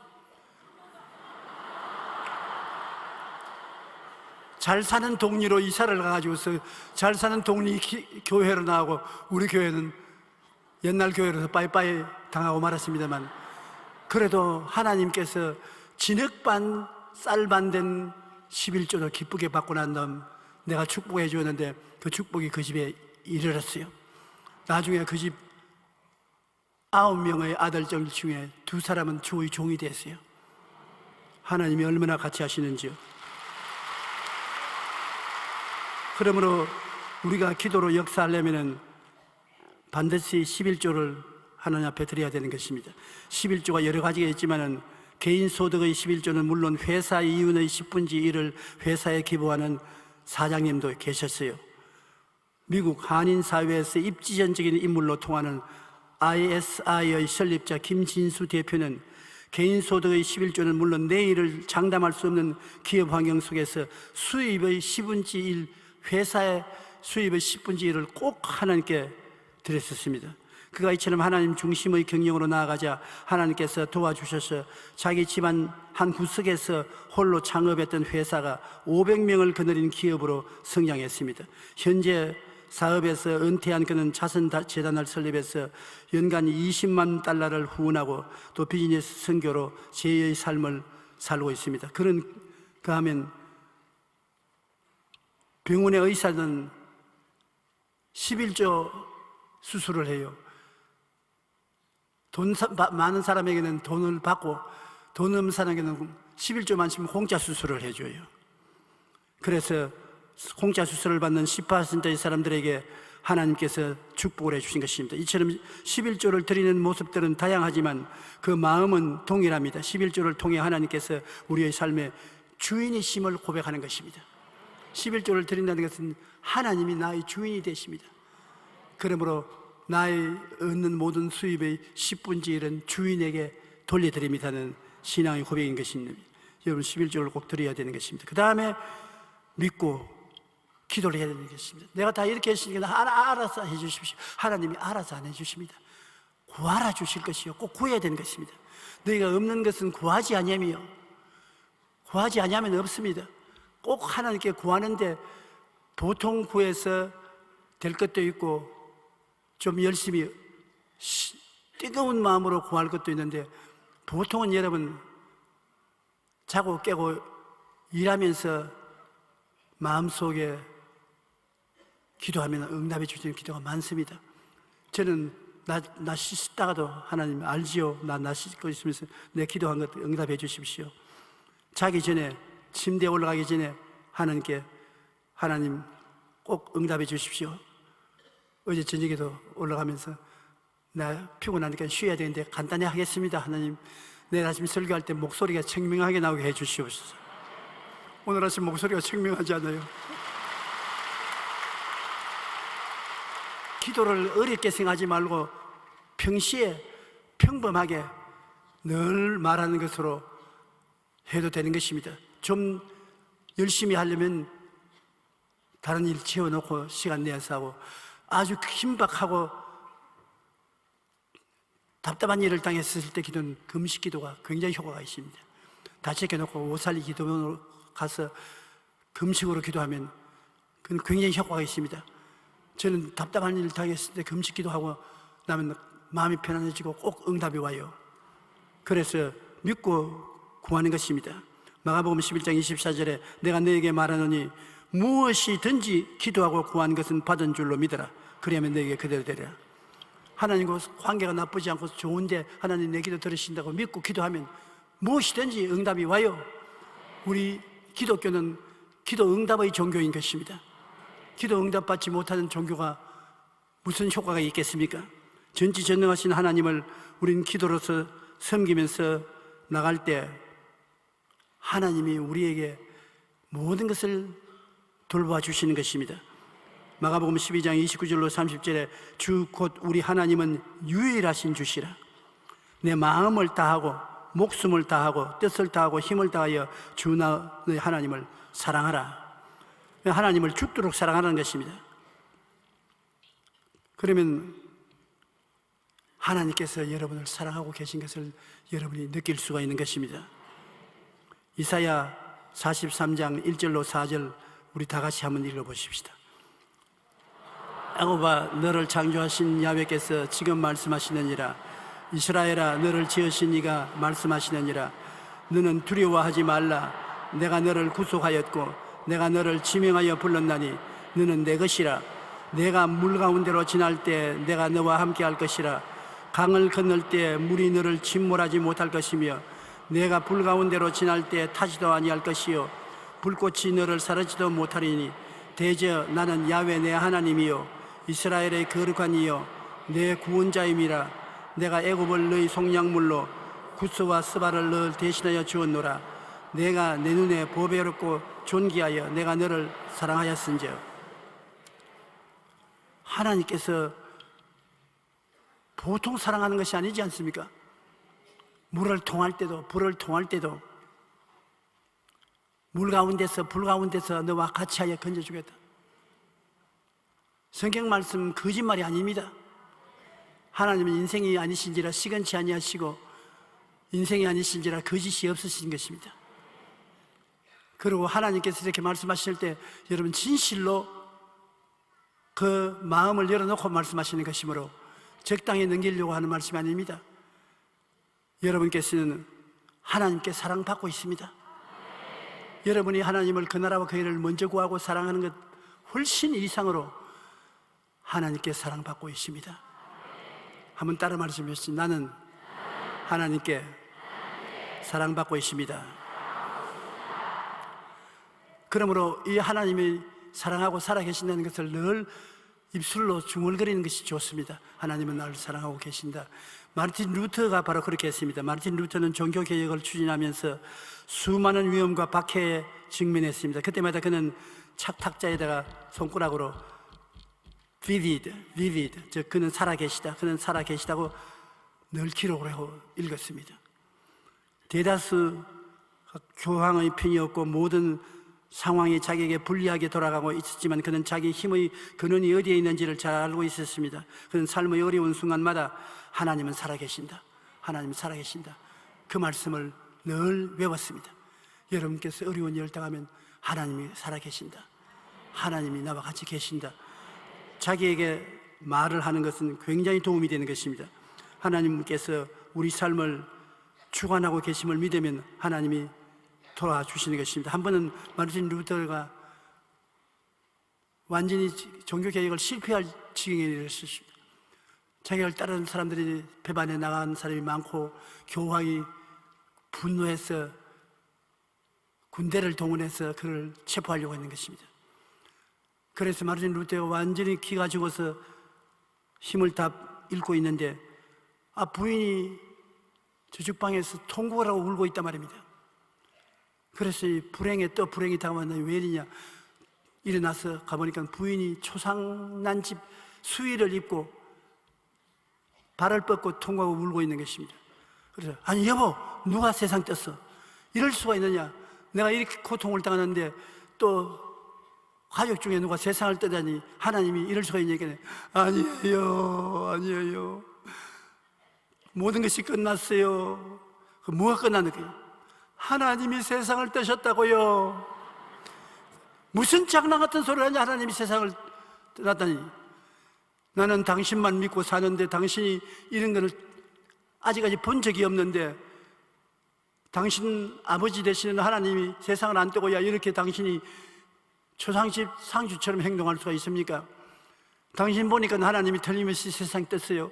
잘 사는 동리로 이사를 가가지고서 잘 사는 동리 교회로 나오고, 우리 교회는 옛날 교회로서 빠이빠이 당하고 말았습니다만, 그래도 하나님께서 진흙반 쌀반 된 11조를 기쁘게 받고 난 다음 내가 축복해 주었는데, 그 축복이 그 집에 이르렀어요. 나중에 그 집 9명의 아들들 중에 2사람은 주의 종이 됐어요. 하나님이 얼마나 같이 하시는지요. 그러므로 우리가 기도로 역사하려면 반드시 11조를 하나님 앞에 드려야 되는 것입니다. 11조가 여러 가지가 있지만 개인 소득의 11조는 물론 회사 이윤의 10분의 1을 회사에 기부하는 사장님도 계셨어요. 미국 한인 사회에서 입지전적인 인물로 통하는 ISI의 설립자 김진수 대표는 개인 소득의 11조는 물론 내일을 장담할 수 없는 기업 환경 속에서 수입의 10분의 1, 회사의 수입의 10분의 1을 꼭 하나님께 드렸었습니다. 그가 이처럼 하나님 중심의 경영으로 나아가자 하나님께서 도와주셔서 자기 집안 한 구석에서 홀로 창업했던 회사가 500명을 거느린 기업으로 성장했습니다. 현재 사업에서 은퇴한 그는 자선재단을 설립해서 연간 20만 달러를 후원하고 또 비즈니스 선교로 제2의 삶을 살고 있습니다. 그 하면 병원의 의사는 11조 수술을 해요. 돈 많은 사람에게는 돈을 받고 돈 없는 사람에게는 11조만 치면 공짜 수술을 해줘요. 그래서 공짜 수술을 받는 10%의 사람들에게 하나님께서 축복을 해주신 것입니다. 이처럼 11조를 드리는 모습들은 다양하지만 그 마음은 동일합니다. 11조를 통해 하나님께서 우리의 삶의 주인이심을 고백하는 것입니다. 11조를 드린다는 것은 하나님이 나의 주인이 되십니다. 그러므로 나의 얻는 모든 수입의 10분의 1은 주인에게 돌려드립니다는 신앙의 고백인 것입니다. 여러분 11조를 꼭 드려야 되는 것입니다. 그 다음에 믿고 기도를 해야 되는 것입니다. 내가 다 이렇게 했으니까 알아서 해주십시오. 하나님이 알아서 안 해주십니다. 구하라 주실 것이요, 꼭 구해야 되는 것입니다. 너희가 없는 것은 구하지 아니하며, 구하지 아니하면 없습니다. 꼭 하나님께 구하는데 보통 구해서 될 것도 있고 좀 열심히 뜨거운 마음으로 구할 것도 있는데, 보통은 여러분 자고 깨고 일하면서 마음속에 기도하면 응답해 주시는 기도가 많습니다. 저는 나 씻다가도 하나님 알지요, 나 씻고 있으면서 내 기도한 것 응답해 주십시오. 자기 전에 침대에 올라가기 전에 하나님께 하나님 꼭 응답해 주십시오. 어제 저녁에도 올라가면서 나 피곤하니까 쉬어야 되는데 간단히 하겠습니다. 하나님 내일 아침 설교할 때 목소리가 청명하게 나오게 해 주시옵소서. 오늘 아침 목소리가 청명하지 않아요. 기도를 어렵게 생각하지 말고 평시에 평범하게 늘 말하는 것으로 해도 되는 것입니다. 좀 열심히 하려면 다른 일 지어놓고 시간 내서 하고, 아주 긴박하고 답답한 일을 당했을 때 기도는 금식 기도가 굉장히 효과가 있습니다. 다 제껴놓고 오살리 기도원으로 가서 금식으로 기도하면 그건 굉장히 효과가 있습니다. 저는 답답한 일을 당했을 때 금식 기도하고 나면 마음이 편안해지고 꼭 응답이 와요. 그래서 믿고 구하는 것입니다. 마가복음 11장 24절에 내가 너에게 말하노니 무엇이든지 기도하고 구한 것은 받은 줄로 믿어라. 그러면 너에게 그대로 되리라. 하나님과 관계가 나쁘지 않고 좋은데 하나님 내 기도 들으신다고 믿고 기도하면 무엇이든지 응답이 와요. 우리 기독교는 기도 응답의 종교인 것입니다. 기도 응답받지 못하는 종교가 무슨 효과가 있겠습니까? 전지전능하신 하나님을 우린 기도로서 섬기면서 나갈 때 하나님이 우리에게 모든 것을 돌봐 주시는 것입니다. 마가복음 12장 29절로 30절에 주 곧 우리 하나님은 유일하신 주시라. 내 마음을 다하고 목숨을 다하고 뜻을 다하고 힘을 다하여 주 너희 하나님을 사랑하라. 하나님을 죽도록 사랑하라는 것입니다. 그러면 하나님께서 여러분을 사랑하고 계신 것을 여러분이 느낄 수가 있는 것입니다. 이사야 43장 1절로 4절 우리 다 같이 한번 읽어보십시다. 야곱아, 너를 창조하신 야훼께서 지금 말씀하시느니라. 이스라엘아, 너를 지으신 이가 말씀하시느니라. 너는 두려워하지 말라. 내가 너를 구속하였고 내가 너를 지명하여 불렀나니 너는 내 것이라. 내가 물 가운데로 지날 때 내가 너와 함께 할 것이라. 강을 건널 때 물이 너를 침몰하지 못할 것이며 내가 불 가운데로 지날 때 타지도 아니할 것이요 불꽃이 너를 사르지도 못하리니 대저 나는 야훼 내 하나님이요 이스라엘의 거룩한 이요 내 구원자임이라. 내가 애굽을 너희 속량물로 구스와 스바를 너 대신하여 주었노라. 내가 내 눈에 보배롭고 존귀하여 내가 너를 사랑하였은즉. 하나님께서 보통 사랑하는 것이 아니지 않습니까? 물을 통할 때도 불을 통할 때도 물 가운데서 불 가운데서 너와 같이 하여 건져주겠다. 성경 말씀 거짓말이 아닙니다. 하나님은 인생이 아니신지라 시건치 아니하시고 인생이 아니신지라 거짓이 없으신 것입니다. 그리고 하나님께서 이렇게 말씀하실 때 여러분 진실로 그 마음을 열어놓고 말씀하시는 것이므로 적당히 넘기려고 하는 말씀이 아닙니다. 여러분께서는 하나님께 사랑받고 있습니다. 여러분이 하나님을 그 나라와 그 일을 먼저 구하고 사랑하는 것 훨씬 이상으로 하나님께 사랑받고 있습니다. 한번 따라 말씀해 주시죠. 나는 하나님께 사랑받고 있습니다. 그러므로 이 하나님이 사랑하고 살아계신다는 것을 늘 입술로 중얼거리는 것이 좋습니다. 하나님은 나를 사랑하고 계신다. 마르틴 루터가 바로 그렇게 했습니다. 마르틴 루터는 종교개혁을 추진하면서 수많은 위험과 박해에 직면했습니다. 그때마다 그는 착탁자에다가 손가락으로 vivid, 즉 그는 살아계시다, 그는 살아계시다고 늘 기록을 하고 읽었습니다. 대다수 교황의 편이 없고 모든 상황이 자기에게 불리하게 돌아가고 있었지만 그는 자기 힘의 근원이 어디에 있는지를 잘 알고 있었습니다. 그는 삶의 어려운 순간마다 하나님은 살아계신다, 하나님은 살아계신다, 그 말씀을 늘 외웠습니다. 여러분께서 어려운 일을 당하면 하나님이 살아계신다, 하나님이 나와 같이 계신다, 자기에게 말을 하는 것은 굉장히 도움이 되는 것입니다. 하나님께서 우리 삶을 주관하고 계심을 믿으면 하나님이 도와주시는 것입니다. 한 번은 마르틴 루터가 완전히 종교개혁을 실패할 지경에 이르렀습니다. 자기를 따르는 사람들이 배반해 나간 사람이 많고 교황이 분노해서 군대를 동원해서 그를 체포하려고 했는 것입니다. 그래서 마르틴 루터가 완전히 기가 죽어서 힘을 다 잃고 있는데 부인이 저쪽방에서 통곡을 하고 울고 있단 말입니다. 그래서 이 불행에 또 불행이 당하면 왜 이러냐, 일어나서 가보니까 부인이 초상난 집 수의를 입고 발을 뻗고 통곡하고 울고 있는 것입니다. 그래서 아니 여보, 누가 세상 떴어? 이럴 수가 있느냐, 내가 이렇게 고통을 당하는데 또 가족 중에 누가 세상을 떠다니 하나님이 이럴 수가 있냐니까 아니에요, 모든 것이 끝났어요. 그 뭐가 끝나는 거예요? 하나님이 세상을 떠셨다고요. 무슨 장난 같은 소리를 하냐, 하나님이 세상을 떠났다니. 나는 당신만 믿고 사는데 당신이 이런 거를 아직까지 본 적이 없는데 당신 아버지 되시는 하나님이 세상을 안 뜨고야 이렇게 당신이 초상집 상주처럼 행동할 수가 있습니까? 당신 보니까 하나님이 틀림없이 세상 떴어요.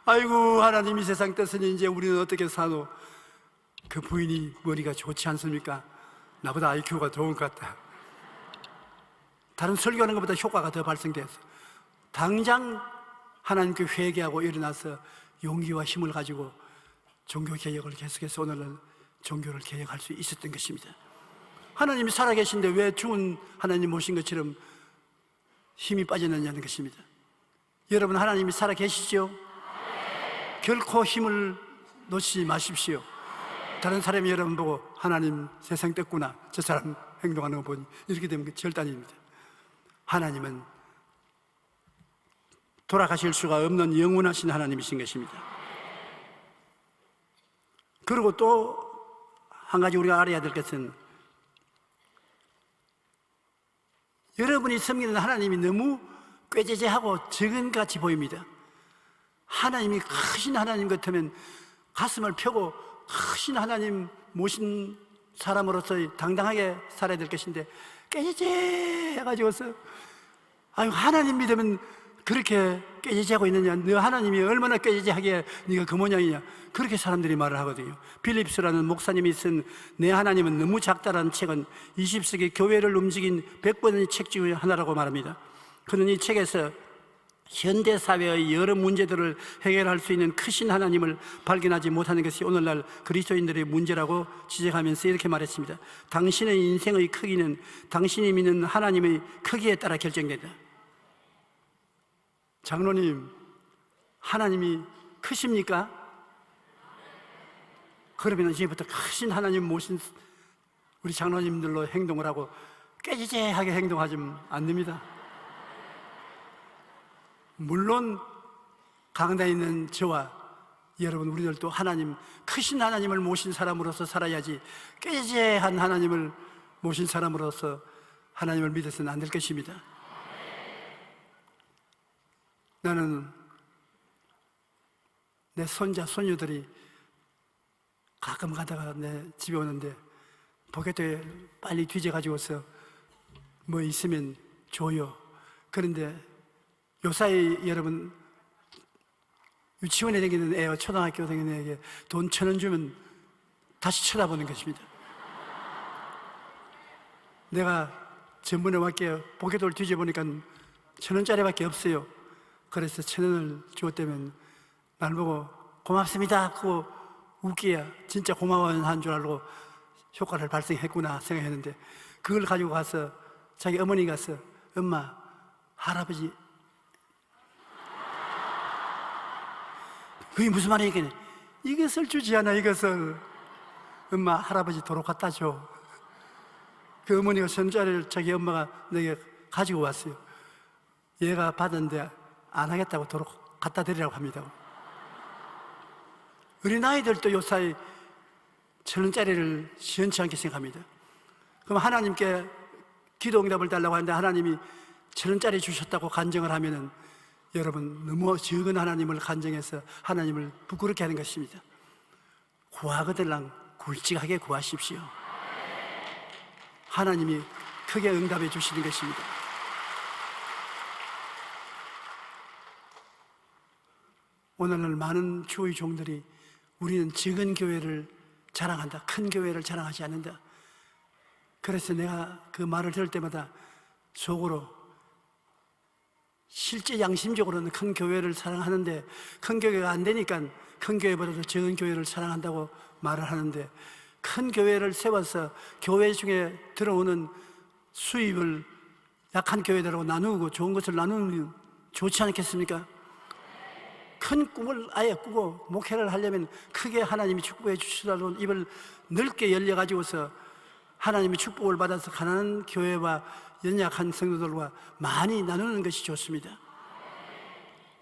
아이고, 하나님이 세상 떴으니 이제 우리는 어떻게 사노? 그 부인이 머리가 좋지 않습니까? 나보다 IQ가 좋은 것 같다. 다른 설교하는 것보다 효과가 더 발생돼서 당장 하나님께 회개하고 일어나서 용기와 힘을 가지고 종교개혁을 계속해서 오늘날 종교를 개혁할 수 있었던 것입니다. 하나님이 살아계신데 왜 죽은 하나님 모신 것처럼 힘이 빠졌느냐는 것입니다. 여러분, 하나님이 살아계시죠? 결코 힘을 놓지 마십시오. 다른 사람이 여러분 보고 하나님 세상 떴구나, 저 사람 행동하는 거 보니 이렇게 되면 절단입니다. 하나님은 돌아가실 수가 없는 영원하신 하나님이신 것입니다. 그리고 또 한 가지 우리가 알아야 될 것은 여러분이 섬기는 하나님이 너무 꾀죄죄하고 적은 같이 보입니다. 하나님이 크신 하나님 같으면 가슴을 펴고 크신 하나님 모신 사람으로서 당당하게 살아야 될 것인데 꾀죄죄 해가지고서 아유 하나님 믿으면 그렇게 꾀죄죄하고 있느냐, 너 하나님이 얼마나 꾀죄죄하게 네가 그 모양이냐, 그렇게 사람들이 말을 하거든요. 빌립스라는 목사님이 쓴 내 하나님은 너무 작다라는 책은 20세기 교회를 움직인 100번의 책 중에 하나라고 말합니다. 그는 이 책에서 현대사회의 여러 문제들을 해결할 수 있는 크신 하나님을 발견하지 못하는 것이 오늘날 그리스도인들의 문제라고 지적하면서 이렇게 말했습니다. 당신의 인생의 크기는 당신이 믿는 하나님의 크기에 따라 결정된다. 장로님, 하나님이 크십니까? 그러면 이제부터 크신 하나님 모신 우리 장로님들로 행동을 하고 꾀죄죄하게 행동하지 안 됩니다. 물론 강단에 있는 저와 여러분 우리들도 하나님, 크신 하나님을 모신 사람으로서 살아야지 꾀죄죄한 하나님을 모신 사람으로서 하나님을 믿어서는 안 될 것입니다. 나는 내 손자, 손녀들이 가끔 가다가 내 집에 오는데 포켓에 빨리 뒤져가지고서 뭐 있으면 줘요. 그런데 요사이 여러분 유치원에 다니는 애와 초등학교 다니는 애에게 돈 1,000원 주면 다시 쳐다보는 것입니다. 내가 전번에 왔게 포켓을 뒤져보니까 1,000원짜리밖에 없어요. 그래서 1,000원을 주었다면 날 보고 고맙습니다 하고 웃기야 진짜 고마워한 줄 알고 효과를 발생했구나 생각했는데, 그걸 가지고 가서 자기 어머니 가서 엄마, 할아버지 그게 무슨 말이겠네, 이것을 주지 않아, 이것을 엄마 할아버지 도로 갖다 줘. 그 어머니가 손자를 자기 엄마가 내게 가지고 왔어요. 얘가 받았는데 안 하겠다고 도로 갖다 드리라고 합니다. 어린아이들도 요사이 1,000원짜리를 시원치 않게 생각합니다. 그럼 하나님께 기도응답을 달라고 하는데 하나님이 1,000원짜리 주셨다고 간증을 하면은 여러분 너무 적은 하나님을 간증해서 하나님을 부끄럽게 하는 것입니다. 구하거들랑 굵직하게 구하십시오. 하나님이 크게 응답해 주시는 것입니다. 오늘날 많은 주의 종들이 우리는 적은 교회를 자랑한다, 큰 교회를 자랑하지 않는다. 그래서 내가 그 말을 들을 때마다 속으로 실제 양심적으로는 큰 교회를 사랑하는데 큰 교회가 안 되니까 큰 교회보다도 적은 교회를 사랑한다고 말을 하는데, 큰 교회를 세워서 교회 중에 들어오는 수입을 약한 교회들하고 나누고 좋은 것을 나누면 좋지 않겠습니까? 큰 꿈을 아예 꾸고 목회를 하려면 크게 하나님이 축복해 주시라고 입을 넓게 열려가지고서 하나님이 축복을 받아서 가난한 교회와 연약한 성도들과 많이 나누는 것이 좋습니다.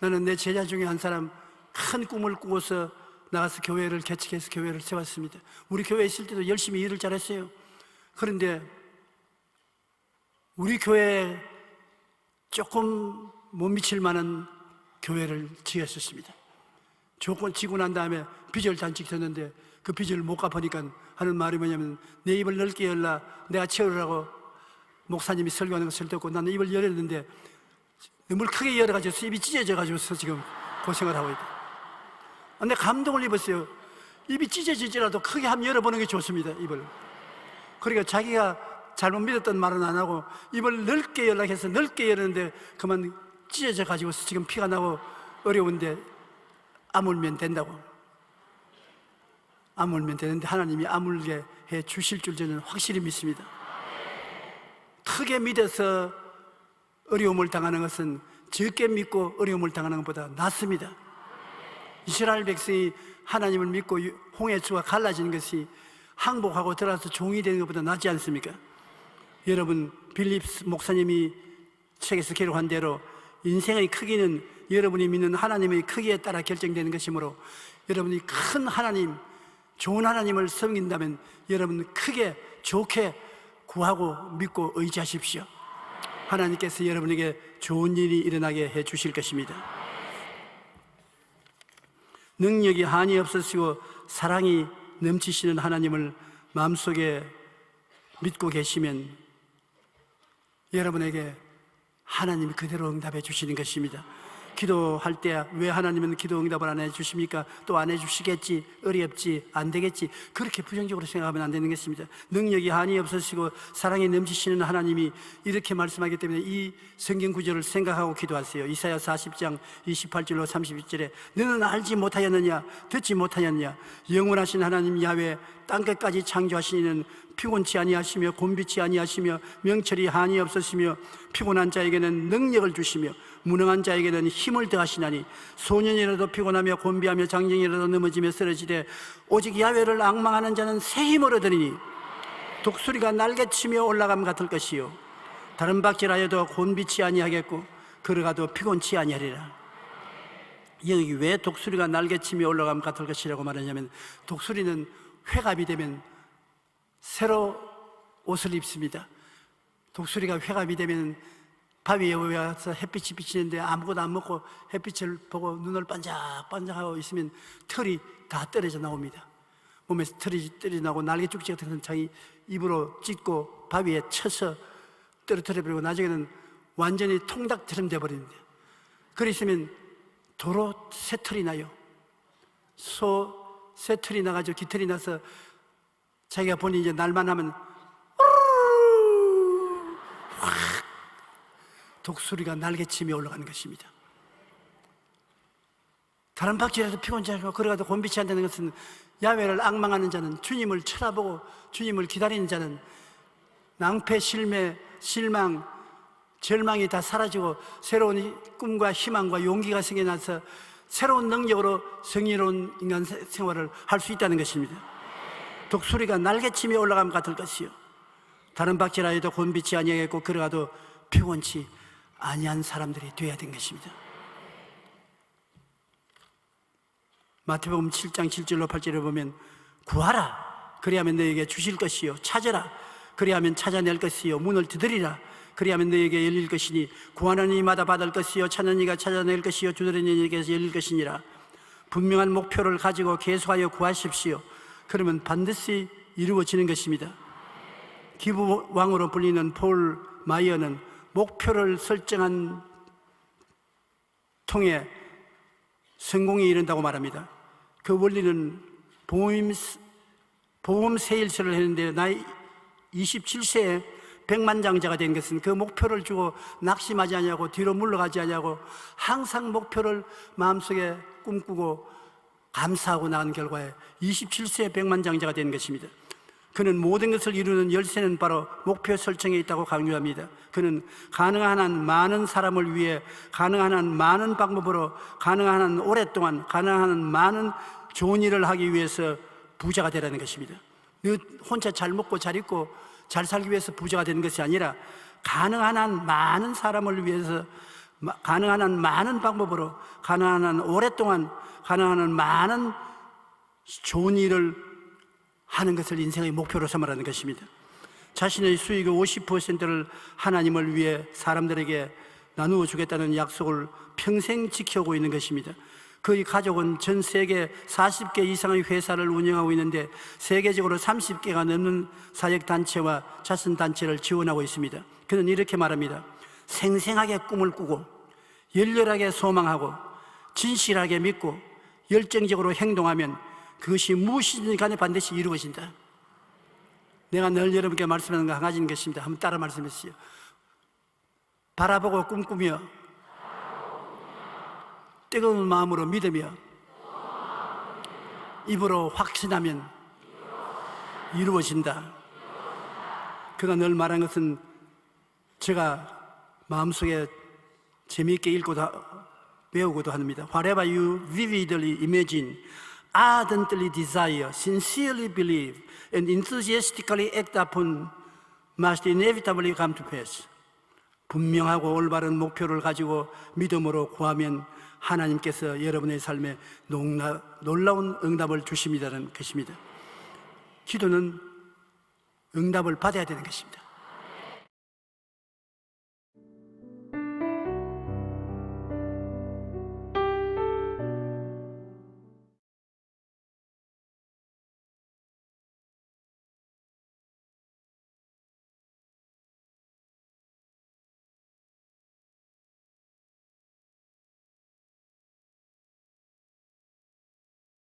나는 내 제자 중에 한 사람 큰 꿈을 꾸고서 나가서 교회를 개척해서 교회를 세웠습니다. 우리 교회에 있을 때도 열심히 일을 잘했어요. 그런데 우리 교회에 조금 못 미칠 만한 교회를 지었었습니다. 조건 지고 난 다음에 빚을 잔뜩 졌는데 그 빚을 못 갚으니까 하는 말이 뭐냐면, 내 입을 넓게 열라 내가 채우라고 목사님이 설교하는 것을 듣고 나는 입을 열었는데 너무 크게 열어가지고 입이 찢어져가지고 지금 고생을 하고 있다. 근데 감동을 입었어요. 입이 찢어지더라도 크게 한번 열어보는 게 좋습니다, 입을. 그러니까 자기가 잘못 믿었던 말은 안 하고 입을 넓게 열라 해서 넓게 열었는데 그만 찢어져 가지고 지금 피가 나고 어려운데 아물면 된다고. 아물면 되는데 하나님이 아물게 해 주실 줄 저는 확실히 믿습니다. 크게 믿어서 어려움을 당하는 것은 적게 믿고 어려움을 당하는 것보다 낫습니다. 이스라엘 백성이 하나님을 믿고 홍해수가 갈라지는 것이 항복하고 들어와서 종이 되는 것보다 낫지 않습니까? 여러분, 빌립스 목사님이 책에서 기록한 대로 인생의 크기는 여러분이 믿는 하나님의 크기에 따라 결정되는 것이므로 여러분이 큰 하나님, 좋은 하나님을 섬긴다면 여러분 크게 좋게 구하고 믿고 의지하십시오. 하나님께서 여러분에게 좋은 일이 일어나게 해 주실 것입니다. 능력이 한이 없으시고 사랑이 넘치시는 하나님을 마음속에 믿고 계시면 여러분에게 하나님이 그대로 응답해 주시는 것입니다. 기도할 때 왜 하나님은 기도 응답을 안 해주십니까? 또 안 해주시겠지, 어렵지, 안 되겠지, 그렇게 부정적으로 생각하면 안 되는 것입니다. 능력이 한이 없으시고 사랑이 넘치시는 하나님이 이렇게 말씀하기 때문에 이 성경 구절을 생각하고 기도하세요. 이사야 40장 28절로 31절에 너는 알지 못하였느냐, 듣지 못하였느냐, 영원하신 하나님 야훼 땅끝까지 창조하시는 피곤치 아니하시며 곤비치 아니하시며 명철이 한이 없으시며 피곤한 자에게는 능력을 주시며 무능한 자에게는 힘을 더하시나니 소년이라도 피곤하며 곤비하며 장정이라도 넘어지며 쓰러지되 오직 야훼를 앙망하는 자는 새 힘을 얻으리니 독수리가 날개치며 올라감 같을 것이요 다른 박질하여도 곤비치 아니하겠고 걸어가도 피곤치 아니하리라. 여기 왜 독수리가 날개치며 올라감 같을 것이라고 말하냐면 독수리는 회갑이 되면 새로 옷을 입습니다. 독수리가 회갑이 되면 바위에 와서 햇빛이 비치는데 아무것도 안 먹고 햇빛을 보고 눈을 반짝반짝하고 있으면 털이 다 떨어져 나옵니다. 몸에서 털이 떨어져 나오고 날개죽지 같은 자기 입으로 찢고 바위에 쳐서 떨어뜨려버리고 나중에는 완전히 통닭처럼 되어버립니다. 그랬으면 도로 새털이 나요. 소 새털이 나가지고 깃털이 나서 자기가 본인이 이제 날만 하면 확 독수리가 날개치며 올라가는 것입니다. 다른 박쥐라도 피곤치 않고 걸어가도 곤비치 않다는 것은 야훼를 앙망하는 자는, 주님을 쳐다보고 주님을 기다리는 자는 낭패, 실매, 실망, 절망이 다 사라지고 새로운 꿈과 희망과 용기가 생겨나서 새로운 능력으로 성의로운 인간 생활을 할 수 있다는 것입니다. 독수리가 날개치며 올라가면 같을 것이요 다른 박쥐라 해도 곤비치 아니하겠고 걸어가도 피곤치 아니한 사람들이 되어야 된 것입니다. 마태복음 7장 7절로 8절에 보면 구하라 그리하면 너에게 주실 것이요 찾으라 그리하면 찾아낼 것이요 문을 두드리라 그리하면 너에게 열릴 것이니 구하는 이마다 받을 것이요 찾는 이가 찾아낼 것이요 두드리는 이에게서 열릴 것이니라. 분명한 목표를 가지고 계속하여 구하십시오. 그러면 반드시 이루어지는 것입니다. 기부왕으로 불리는 폴 마이어는 목표를 설정한 통해 성공에 이른다고 말합니다. 그 원리는 보험 세일서를 했는데 나이 27세에 백만장자가 된 것은 그 목표를 주고 낙심하지 않냐고 뒤로 물러가지 않냐고 항상 목표를 마음속에 꿈꾸고 감사하고 나간 결과에 27세에 백만장자가 된 것입니다. 그는 모든 것을 이루는 열쇠는 바로 목표 설정에 있다고 강조합니다. 그는 가능한 한 많은 사람을 위해 가능한 한 많은 방법으로 가능한 한 오랫동안 가능한 한 많은 좋은 일을 하기 위해서 부자가 되라는 것입니다. 너 혼자 잘 먹고 잘 입고 잘 살기 위해서 부자가 되는 것이 아니라 가능한 한 많은 사람을 위해서 가능한 한 많은 방법으로 가능한 한 오랫동안 가능한 한 많은 좋은 일을 하는 것을 인생의 목표로 삼으라는 것입니다. 자신의 수익의 50%를 하나님을 위해 사람들에게 나누어 주겠다는 약속을 평생 지켜오고 있는 것입니다. 그의 가족은 전 세계 40개 이상의 회사를 운영하고 있는데 세계적으로 30개가 넘는 사역단체와 자선단체를 지원하고 있습니다. 그는 이렇게 말합니다. 생생하게 꿈을 꾸고 열렬하게 소망하고 진실하게 믿고 열정적으로 행동하면 그것이 무엇이든 간에 반드시 이루어진다. 내가 늘 여러분께 말씀하는 거 한 가지인 것입니다. 한번 따라 말씀해 주세요. 바라보고 꿈꾸며 뜨거운 마음으로 믿으며 입으로 확신하면 이루어진다. 그가 늘 말한 것은 제가 마음속에 재미있게 읽고도 배우고도 합니다. Whatever you vividly imagine, ardently desire, sincerely believe, and enthusiastically act upon must inevitably come to pass. 분명하고 올바른 목표를 가지고 믿음으로 구하면 하나님께서 여러분의 삶에 놀라운 응답을 주십니다는 것입니다. 기도는 응답을 받아야 되는 것입니다.